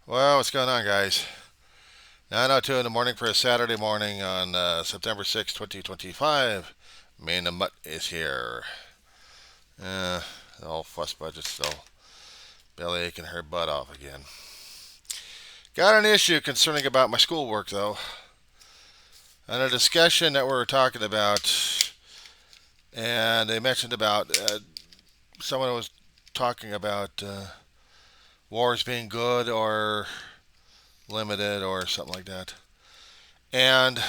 Well, what's going on, guys? 9:02 in the morning for a Saturday morning on September 6th, 2025. Me and the Mutt is here. Uh, the old fuss budget's still belly aching her butt off again. Got an issue concerning about my schoolwork, though. And a discussion that we were talking about, and they mentioned about someone was talking about wars being good or limited or something like that. And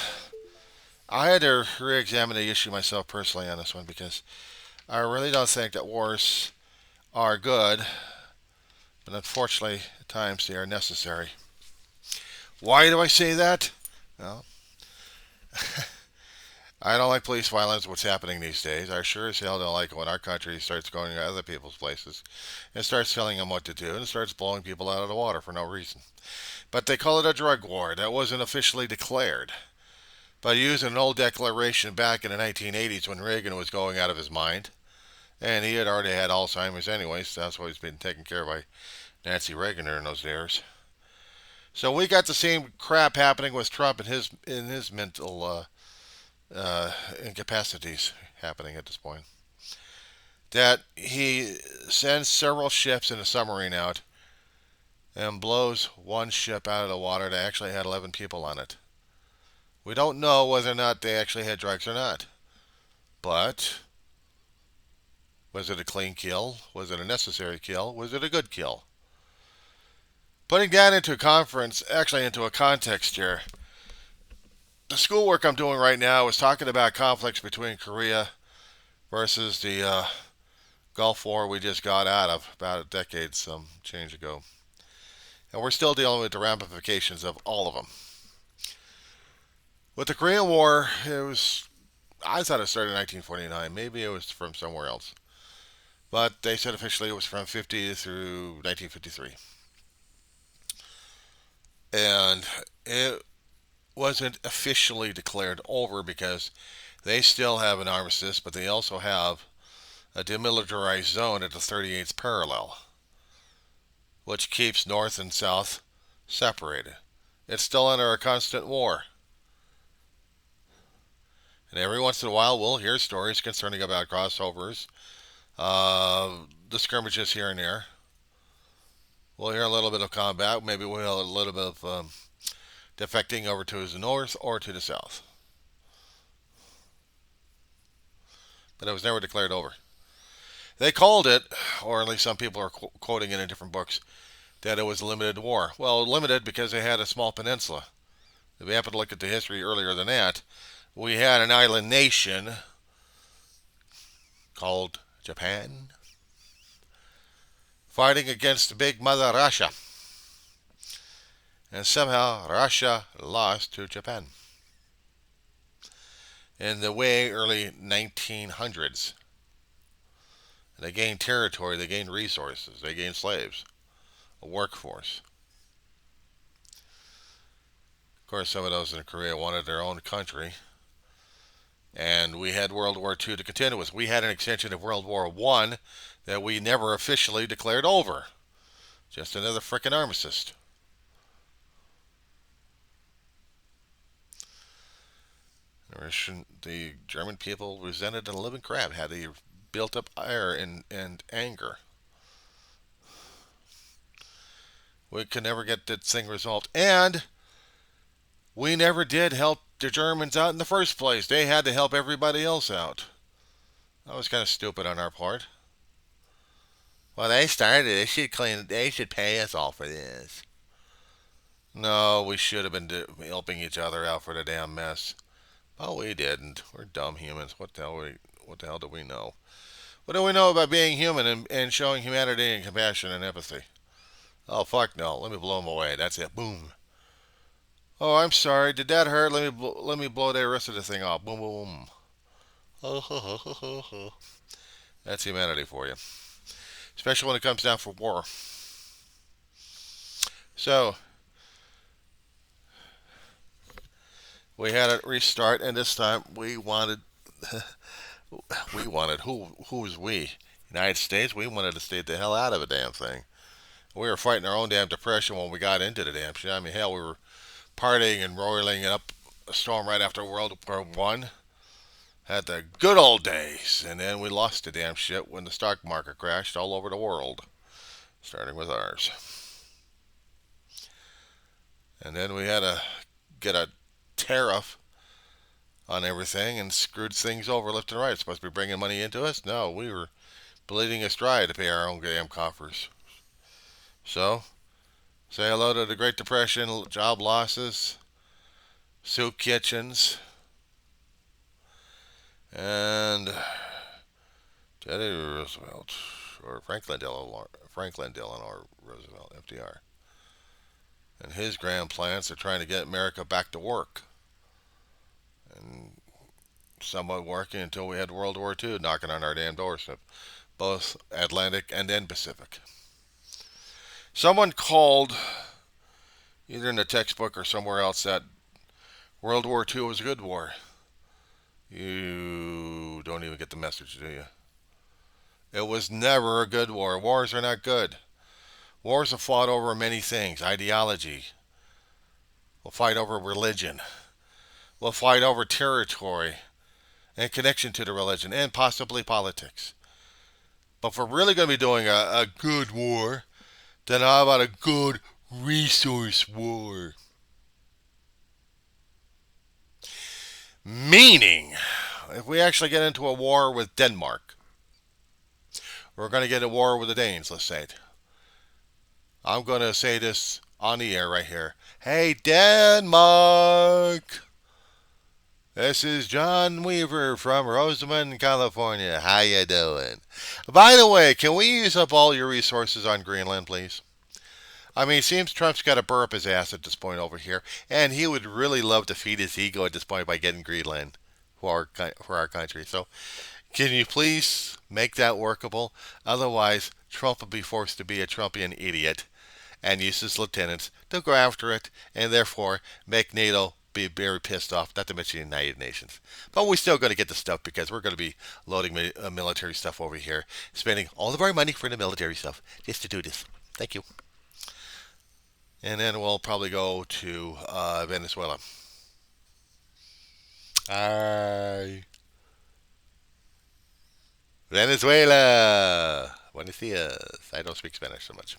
I had to re examine the issue myself personally on this one because I really don't think that wars are good, but unfortunately, at times they are necessary. Why do I say that? Well, I don't like police violence, what's happening these days. I sure as hell don't like it when our country starts going to other people's places and starts telling them what to do and starts blowing people out of the water for no reason. But they call it a drug war. That wasn't officially declared. But using an old declaration back in the 1980s when Reagan was going out of his mind, and he had already had Alzheimer's anyway, so that's why he's been taken care of by Nancy Reagan during those years. So we got the same crap happening with Trump and his mental incapacities happening at this point. That he sends several ships in a submarine out and blows one ship out of the water that actually had 11 people on it. We don't know whether or not they actually had drugs or not. But was it a clean kill? Was it a necessary kill? Was it a good kill? Putting that into into a context here, the schoolwork I'm doing right now is talking about conflicts between Korea versus the Gulf War we just got out of about a decade, some change ago. And we're still dealing with the ramifications of all of them. With the Korean War, I thought it started in 1949. Maybe it was from somewhere else. But they said officially it was from 50 through 1953. And it wasn't officially declared over because they still have an armistice, but they also have a demilitarized zone at the 38th parallel, which keeps North and South separated. It's still under a constant war. And every once in a while, we'll hear stories concerning about crossovers, the skirmishes here and there. We'll hear a little bit of combat. Maybe we'll hear a little bit of defecting over to the north or to the south. But it was never declared over. They called it, or at least some people are quoting it in different books, that it was a limited war. Well, limited because they had a small peninsula. If we happen to look at the history earlier than that, we had an island nation called Japan fighting against the big mother Russia. And somehow Russia lost to Japan in the way early 1900s. And they gained territory, they gained resources, they gained slaves, a workforce. Of course, some of those in Korea wanted their own country. And we had World War II to contend with. We had an extension of World War I that we never officially declared over. Just another frickin' armistice. The German people resented the living crap, had they built up ire and anger. We could never get that thing resolved. And we never did help the Germans out in the first place. They had to help everybody else out. That was kind of stupid on our part. Well, they started. They should pay us all for this. No, we should have been helping each other out for the damn mess. But we didn't. We're dumb humans. What the hell do we know? What do we know about being human and showing humanity and compassion and empathy? Oh, fuck no. Let me blow them away. That's it. Boom. Oh, I'm sorry. Did that hurt? Let me blow the rest of the thing off. Boom, boom, boom. That's humanity for you. Especially when it comes down for war. So, we had it restart, and this time we wanted. Who's we? United States? We wanted to stay the hell out of a damn thing. We were fighting our own damn depression when we got into the damn shit. I mean, hell, we were partying and roiling up a storm right after World War One. Had the good old days, and then we lost the damn shit when the stock market crashed all over the world, starting with ours. And then we had to get a tariff on everything and screwed things over left and right. It's supposed to be bringing money into us. No, we were bleeding us dry to pay our own damn coffers. So, say hello to the Great Depression, job losses, soup kitchens, and Teddy Roosevelt, or Franklin Delano Roosevelt, FDR. And his grand plans are trying to get America back to work. And somewhat working until we had World War II knocking on our damn doorstep, both Atlantic and then Pacific. Someone called, either in the textbook or somewhere else, that World War II was a good war. You don't even get the message, do you? It was never a good war. Wars are not good. Wars are fought over many things. Ideology. We'll fight over religion. We'll fight over territory and connection to the religion and possibly politics. But if we're really going to be doing a good war, then how about a good resource war? Meaning, if we actually get into a war with Denmark, we're going to get a war with the Danes, let's say it. I'm going to say this on the air right here. Hey, Denmark! This is John Weaver from Rosamond, California. How you doing? By the way, can we use up all your resources on Greenland, please? I mean, it seems Trump's got to burr up his ass at this point over here, and he would really love to feed his ego at this point by getting Greenland for our country. So, can you please make that workable? Otherwise, Trump will be forced to be a Trumpian idiot and use his lieutenants to go after it, and therefore make NATO be very pissed off, not to mention the United Nations. But we're still going to get the stuff because we're going to be loading military stuff over here, spending all of our money for the military stuff just to do this. Thank you. And then we'll probably go to Venezuela. Hi. Venezuela. Buenos dias. I don't speak Spanish so much.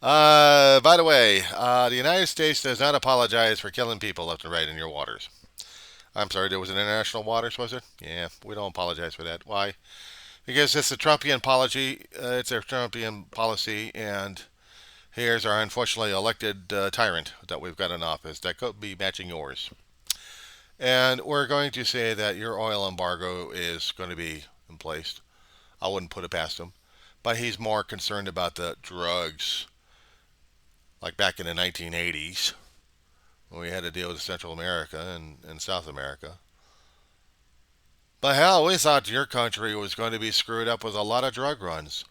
By the way, the United States does not apologize for killing people left and right in your waters. I'm sorry, there was an international waters, was it? Yeah, we don't apologize for that. Why? Because it's a Trumpian policy. It's a Trumpian policy, and here's our unfortunately elected tyrant that we've got in office that could be matching yours. And we're going to say that your oil embargo is going to be in place. I wouldn't put it past him. But he's more concerned about the drugs. Like back in the 1980s, when we had to deal with Central America and South America. But hell, we thought your country was going to be screwed up with a lot of drug runs.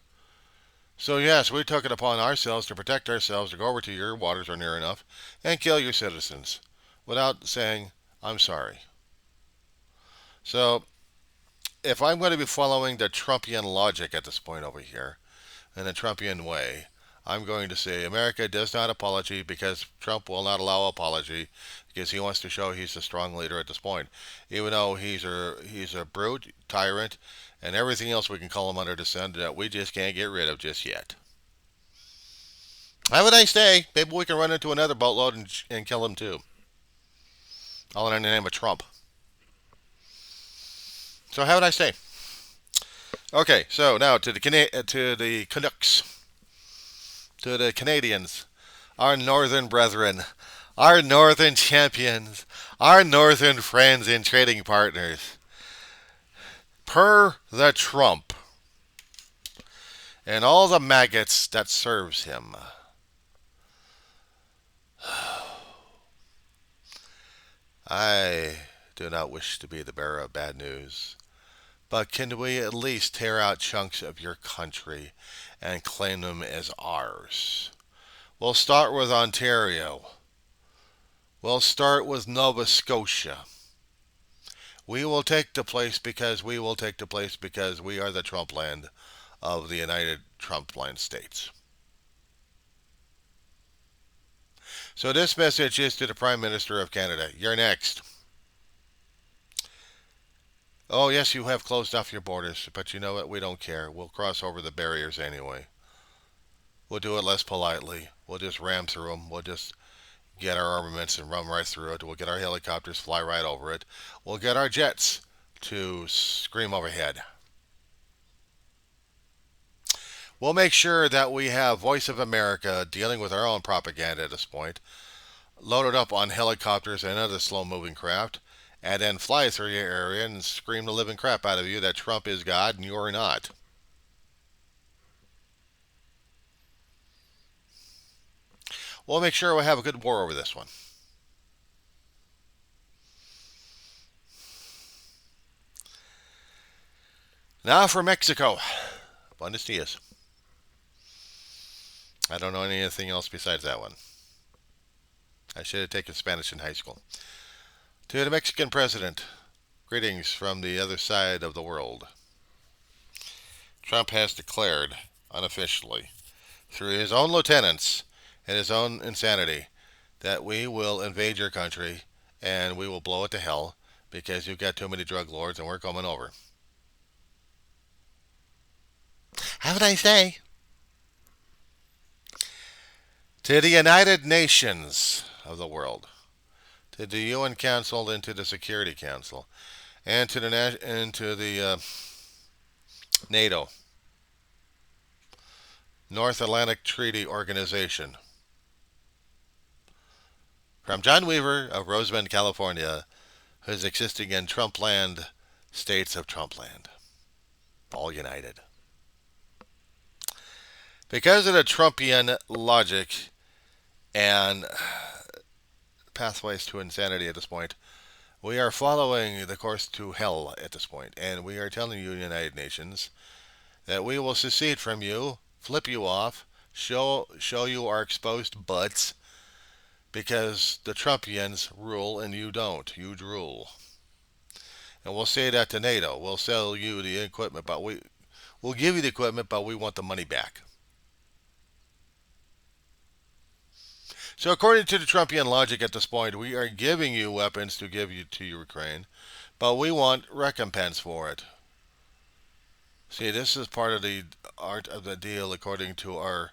So yes, we took it upon ourselves to protect ourselves to go over to your waters or near enough and kill your citizens without saying, I'm sorry. So, if I'm going to be following the Trumpian logic at this point over here, in a Trumpian way, I'm going to say America does not apology because Trump will not allow apology because he wants to show he's a strong leader at this point. Even though he's a brute, tyrant, and everything else we can call him under the sun that we just can't get rid of just yet. Have a nice day. Maybe we can run into another boatload and kill him too. All in the name of Trump. So have a nice day. Okay, so now to the Canucks. To the Canadians, our northern brethren, our northern champions, our northern friends and trading partners. Per the Trump and all the maggots that serves him. I do not wish to be the bearer of bad news, but can we at least tear out chunks of your country and claim them as ours? We'll start with Ontario. We'll start with Nova Scotia. We will take the place because we will take the place because we are the Trump land of the United Trump land states. So this message is to the Prime Minister of Canada. You're next. Oh, yes, you have closed off your borders, but you know what? We don't care. We'll cross over the barriers anyway. We'll do it less politely. We'll just ram through them. We'll just get our armaments and run right through it. We'll get our helicopters, fly right over it. We'll get our jets to scream overhead. We'll make sure that we have Voice of America dealing with our own propaganda at this point, loaded up on helicopters and other slow moving craft, and then fly through your area and scream the living crap out of you that Trump is God and you're not. We'll make sure we have a good war over this one. Now for Mexico. Buenos dias. I don't know anything else besides that one. I should have taken Spanish in high school. To the Mexican president, greetings from the other side of the world. Trump has declared, unofficially, through his own lieutenants and his own insanity, that we will invade your country and we will blow it to hell because you've got too many drug lords and we're coming over. Have a nice day. To the United Nations of the world, to the UN Council and to the Security Council, and to the NATO, North Atlantic Treaty Organization. From John Weaver of Roseman, California, who's existing in Trumpland, states of Trumpland, all united. Because of the Trumpian logic and pathways to insanity at this point, we are following the course to hell at this point, and we are telling you, United Nations, that we will secede from you, flip you off, show you our exposed butts, because the Trumpians rule and you don't. You drool. And we'll say that to NATO. We'll sell you the equipment, but we'll give you the equipment, but we want the money back. So according to the Trumpian logic at this point, we are giving you weapons to give you to Ukraine, but we want recompense for it. See, this is part of the art of the deal according to our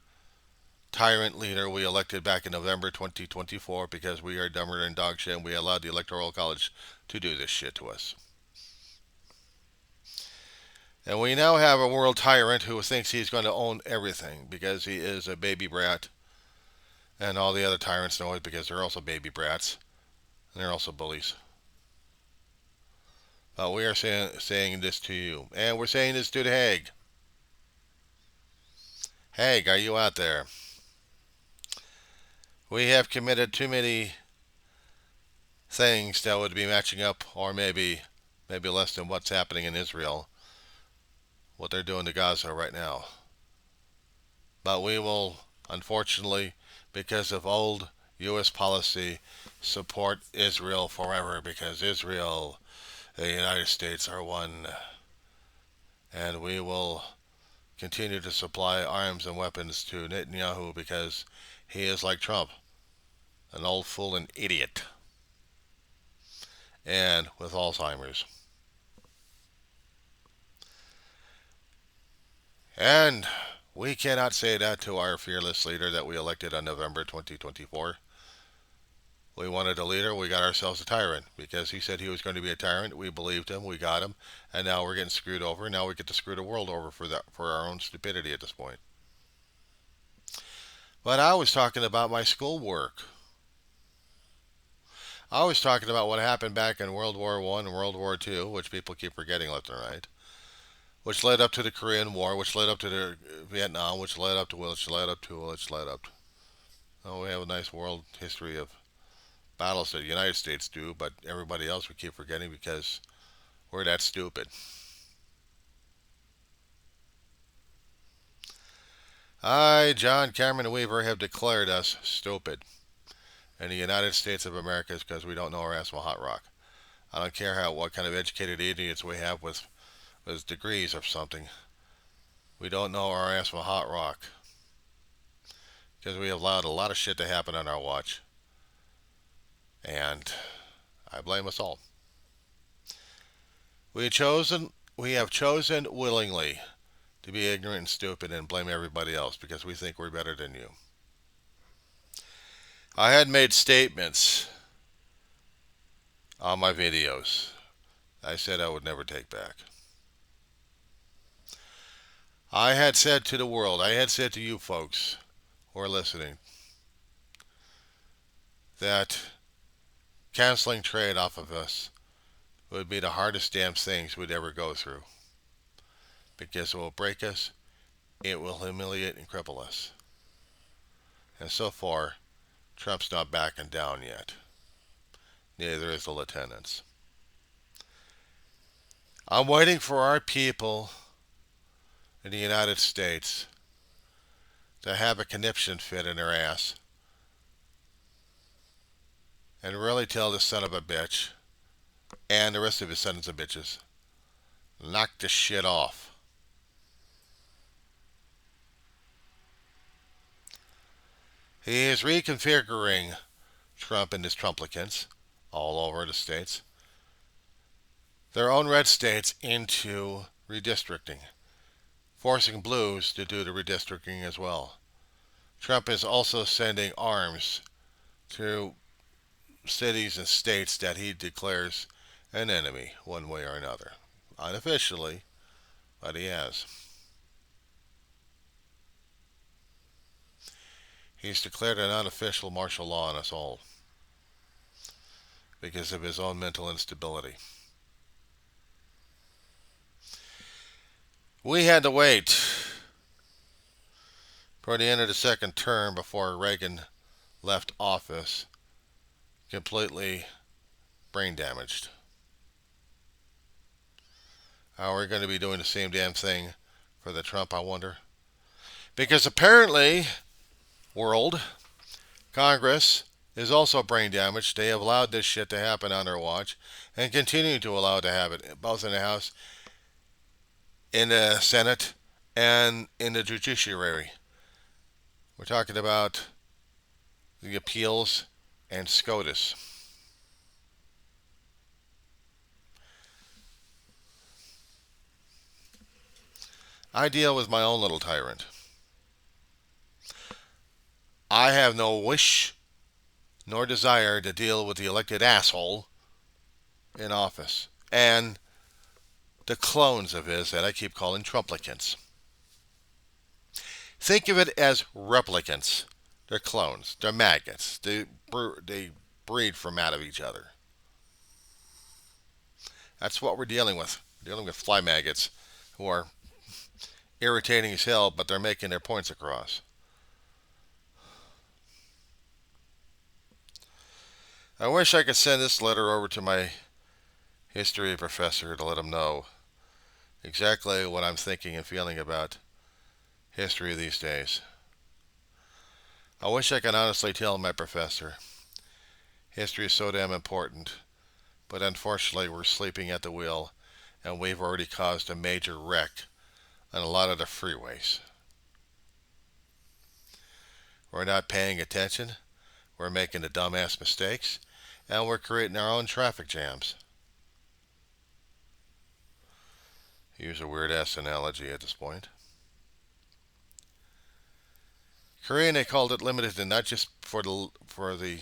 tyrant leader we elected back in November 2024, because we are dumber than dog shit and we allowed the Electoral College to do this shit to us. And we now have a world tyrant who thinks he's going to own everything because he is a baby brat. And all the other tyrants know it because they're also baby brats. And they're also bullies. But we are saying this to you. And we're saying this to the Hague. Hague, are you out there? We have committed too many things that would be matching up, or maybe less than what's happening in Israel. What they're doing to Gaza right now. But we will, unfortunately, because of old U.S. policy, support Israel forever, because Israel, the United States are one, and we will continue to supply arms and weapons to Netanyahu because he is like Trump, an old fool and idiot, and with Alzheimer's. And we cannot say that to our fearless leader that we elected on November 2024. We wanted a leader, we got ourselves a tyrant. Because he said he was going to be a tyrant, we believed him, we got him, and now we're getting screwed over. Now we get to screw the world over for our own stupidity at this point. But I was talking about my schoolwork. I was talking about what happened back in World War I and World War II, which people keep forgetting left and right. Which led up to the Korean War, which led up to the Vietnam, which led up to. Oh, we have a nice world history of battles that the United States do, but everybody else we keep forgetting because we're that stupid. I, John Cameron Weaver, have declared us stupid in the United States of America because we don't know our ass from a hot rock. I don't care what kind of educated idiots we have with degrees or something. We don't know our ass from a hot rock because we have allowed a lot of shit to happen on our watch. And I blame us all. We have chosen willingly to be ignorant and stupid and blame everybody else because we think we're better than you. I had made statements on my videos I said I would never take back. I had said to the world, I had said to you folks who are listening, that canceling trade off of us would be the hardest damn things we'd ever go through because it will break us, it will humiliate and cripple us. And so far, Trump's not backing down yet. Neither is the lieutenants. I'm waiting for our people in the United States to have a conniption fit in their ass and really tell this son of a bitch and the rest of his sons and bitches, knock this shit off. He is reconfiguring Trump and his Trumplicants all over the states, their own red states, into redistricting, forcing blues to do the redistricting as well. Trump is also sending arms to cities and states that he declares an enemy one way or another. Unofficially, but he has. He's declared an unofficial martial law on us all because of his own mental instability. We had to wait for the end of the second term before Reagan left office completely brain damaged. Are we going to be doing the same damn thing for the Trump, I wonder? Because apparently, world, Congress is also brain damaged. They have allowed this shit to happen on their watch and continue to allow it to happen, both in the House, in the Senate, and in the judiciary. We're talking about the appeals and SCOTUS. I deal with my own little tyrant. I have no wish nor desire to deal with the elected asshole in office and the clones of his that I keep calling Trumplicants. Think of it as replicants. They're clones. They're maggots. They breed from out of each other. That's what we're dealing with. We're dealing with fly maggots who are irritating as hell, but they're making their points across. I wish I could send this letter over to my history professor to let him know exactly what I'm thinking and feeling about history these days. I wish I could honestly tell my professor history is so damn important, but unfortunately we're sleeping at the wheel and we've already caused a major wreck on a lot of the freeways. We're not paying attention, we're making the dumbass mistakes, and we're creating our own traffic jams. Use a weird ass analogy at this point. Korean, they called it limited, and not just for the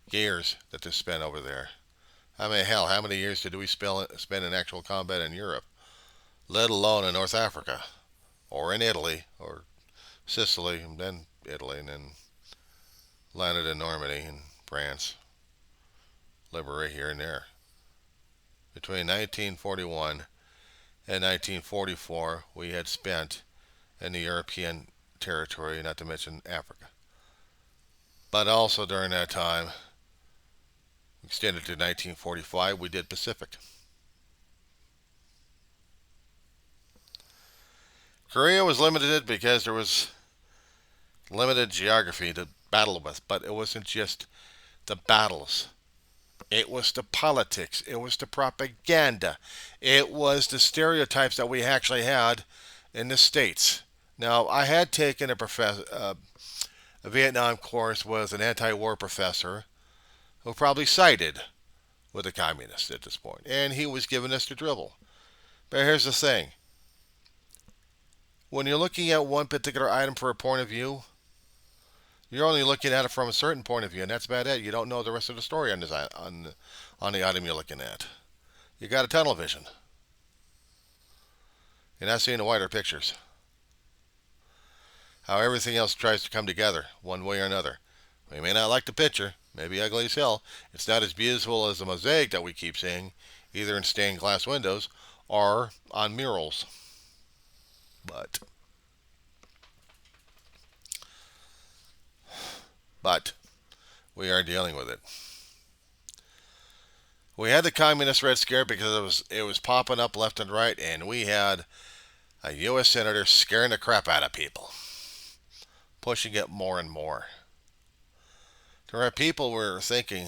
years that they spent over there. I mean, hell, how many years did we spend in actual combat in Europe, let alone in North Africa, or in Italy, or Sicily, and then Italy, and then landed in Normandy and France, liberate here and there. Between 1941 and 1944, we had spent in the European territory, not to mention Africa. But also during that time, extended to 1945, we did Pacific. Korea was limited because there was limited geography to battle with, but it wasn't just the battles. It was the politics. It was the propaganda. It was the stereotypes that we actually had in the States. Now, I had taken a Vietnam course with an anti-war professor who probably sided with the communists at this point, and he was giving us the dribble. But here's the thing: when you're looking at one particular item for a point of view, you're only looking at it from a certain point of view, and that's about it. You don't know the rest of the story on on the item you're looking at. You got a tunnel vision. You're not seeing the wider pictures. How everything else tries to come together, one way or another. We may not like the picture, maybe ugly as hell. It's not as beautiful as the mosaic that we keep seeing, either in stained glass windows or on murals. But we are dealing with it. We had the communist red scare because it was popping up left and right, and we had a U.S. senator scaring the crap out of people, pushing it more and more. To where people were thinking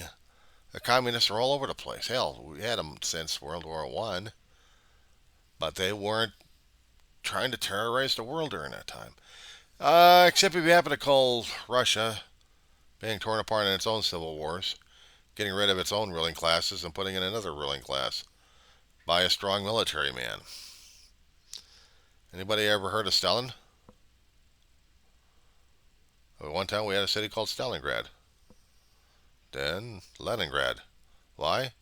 the communists are all over the place. Hell, we had them since World War I, but they weren't trying to terrorize the world during that time. Except if you happen to call Russia being torn apart in its own civil wars, getting rid of its own ruling classes and putting in another ruling class by a strong military man. Anybody ever heard of Stalin? At one time we had a city called Stalingrad. Then Leningrad. Why?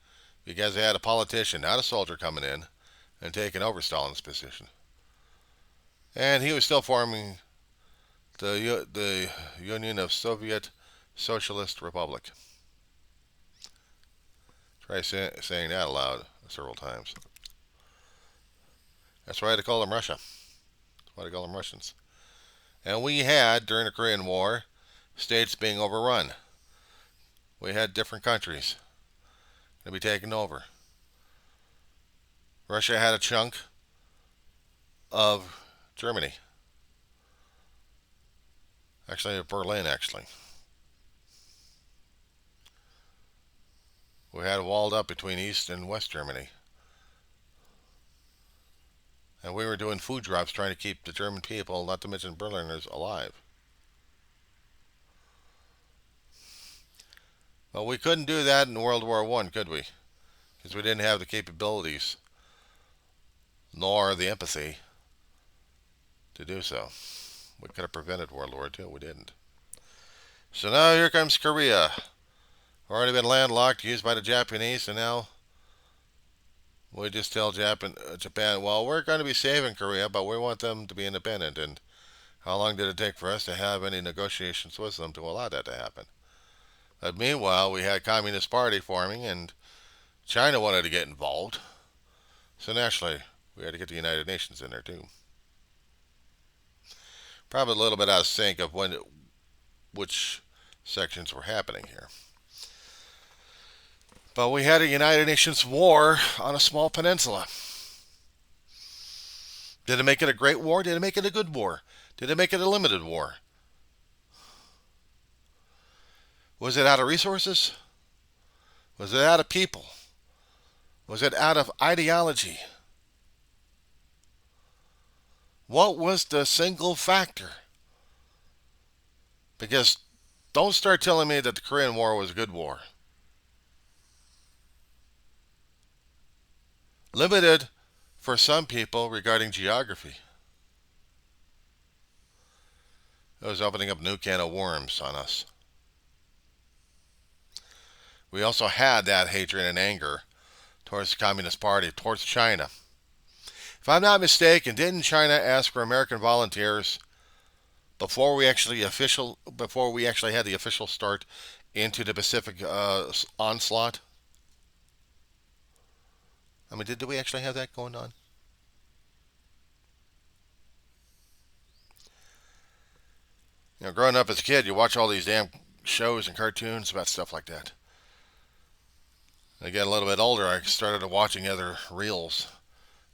Because they had a politician, not a soldier, coming in and taking over Stalin's position. And he was still forming the Union of Soviet Socialist Republic. Try saying that aloud several times. That's why they call them Russia. That's why they call them Russians. And we had, during the Korean War, states being overrun. We had different countries to be taken over. Russia had a chunk of Germany. Actually, of Berlin, actually. We had it walled up between East and West Germany. And we were doing food drops trying to keep the German people, not to mention Berliners, alive. Well, we couldn't do that in World War I, could we? Because we didn't have the capabilities nor the empathy to do so. We could have prevented World War II. We didn't. So now here comes Korea. Already been landlocked, used by the Japanese, and now we just tell Japan, well, we're going to be saving Korea, but we want them to be independent. And how long did it take for us to have any negotiations with them to allow that to happen? But meanwhile, we had Communist Party forming, and China wanted to get involved. So naturally, we had to get the United Nations in there too. Probably a little bit out of sync of which sections were happening here. But we had a United Nations war on a small peninsula. Did it make it a great war? Did it make it a good war? Did it make it a limited war? Was it out of resources? Was it out of people? Was it out of ideology? What was the single factor? Because don't start telling me that the Korean War was a good war. Limited for some people regarding geography. It was opening up a new can of worms on us. We also had that hatred and anger towards the Communist Party, towards China. If I'm not mistaken, didn't China ask for American volunteers before we actually had the official start into the Pacific onslaught? I mean, did we actually have that going on? You know, growing up as a kid, you watch all these damn shows and cartoons about stuff like that. I get a little bit older, I started watching other reels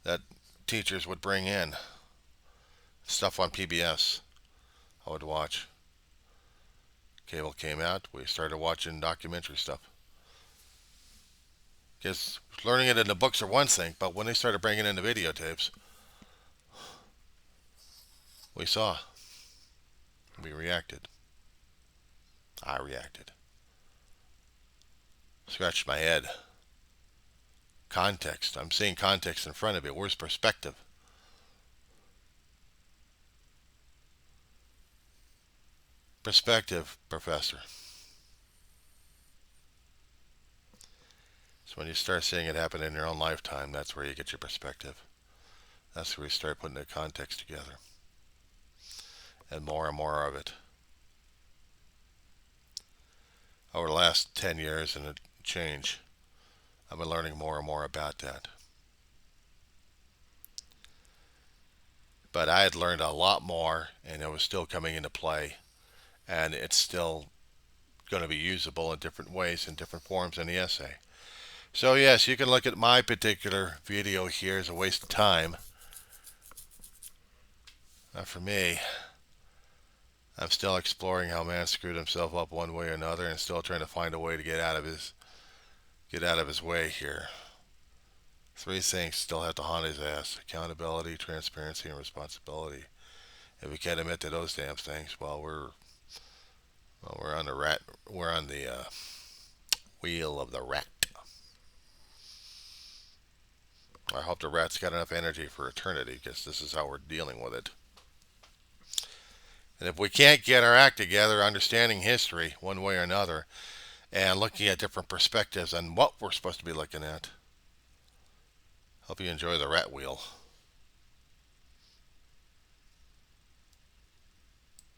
that teachers would bring in. Stuff on PBS I would watch. Cable came out, we started watching documentary stuff. Because learning it in the books are one thing, but when they started bringing in the videotapes, we saw. We reacted. I reacted. Scratched my head. Context. I'm seeing context in front of it. Where's perspective? Perspective, Professor. So when you start seeing it happen in your own lifetime, that's where you get your perspective. That's where you start putting the context together. And more of it. Over the last 10 years and a change, I've been learning more and more about that. But I had learned a lot more, and it was still coming into play. And it's still going to be usable in different ways, in different forms in the essay. So yes, you can look at my particular video here as a waste of time. Not for me. I'm still exploring how man screwed himself up one way or another, and still trying to find a way to get out of his way here. Three things still have to haunt his ass: accountability, transparency, and responsibility. If we can't admit to those damn things, we're on the rat. We're on the wheel of the rat. I hope the rat's got enough energy for eternity, because this is how we're dealing with it. And if we can't get our act together, understanding history one way or another, and looking at different perspectives on what we're supposed to be looking at, hope you enjoy the rat wheel.